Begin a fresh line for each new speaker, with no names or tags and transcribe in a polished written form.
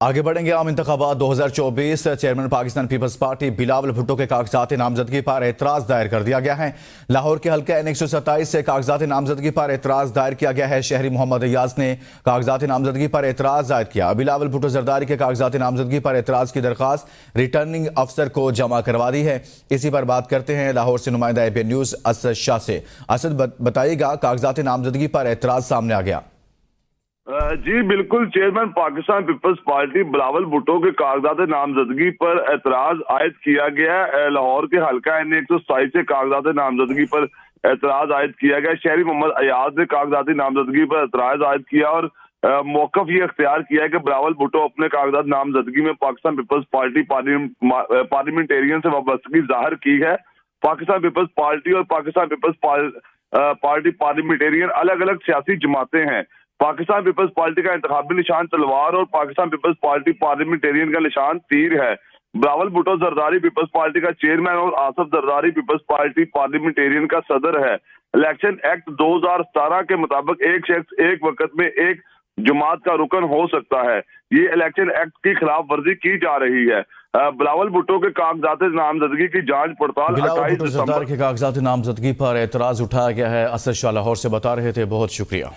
आगे बढ़ेंगे। आम इंतखाबात 2024 chairman Pakistan Peoples Party Bilawal Bhutto के कागजात नामजदगी पर एतराज दायर कर दिया गया है। लाहौर के हल्के N127 से कागजात नामजदगी पर एतराज दायर किया गया है। शहरी मोहम्मद अयाज ने कागजात नामजदगी पर एतराज दायर किया। बिलावल भुट्टो जरदारी के कागजात नामजदगी पर एतराज की दरखास्त रिटर्निंग अफसर को जमा करवा दी है। इसी पर बात करते हैं लाहौर से नुमाइंदा ABN न्यूज असद शाह से। असद, बताइएगा, कागजात नामजदगी पर एतराज सामने आ गया।
जी बिल्कुल, chairman Pakistan Peoples Party Bilawal Bhutto के कागजात नामजदगी पर एतराज आयद किया गया। लाहौर के हल्का N127 से कागजात नामजदगी पर एतराज आयद किया गया। शहरी मोहम्मद अयाज ने कागजात नामजदगी पर एतराज आयद किया और मौकफ ये अख्तियार किया है कि बिलावल भुट्टो अपने कागजात नामजदगी में पाकिस्तान पीपल्स पार्टी पार्लियामेंटेरियन से वाबस्तगी जाहिर की है। पाकिस्तान पीपल्स पार्टी और पाकिस्तान पीपल्स पार्टी पार्लियामेंटेरियन अलग अलग सियासी जमातें हैं। पाकिस्तान पीपल्स पार्टी का इंतखाबी निशान तलवार और पाकिस्तान पीपल्स पार्टी पार्लियामेंटेरियन का निशान तीर है। बिलावल भुट्टो जरदारी पीपल्स पार्टी का चेयरमैन और Asif Zardari Peoples Party Parliamentarian का सदर है। इलेक्शन एक्ट 2017 के मुताबिक एक शख्स एक वक्त में एक जमात का रुकन हो सकता है। ये इलेक्शन एक्ट की खिलाफ वर्जी की जा रही है। बिलावल भुट्टो के कागजात नामजदगी की जांच पड़ताल 28
दिसंबर के कागजात नामजदगी पर एतराज उठाया गया है। असद शाह लाहौर से बता रहे थे। बहुत शुक्रिया।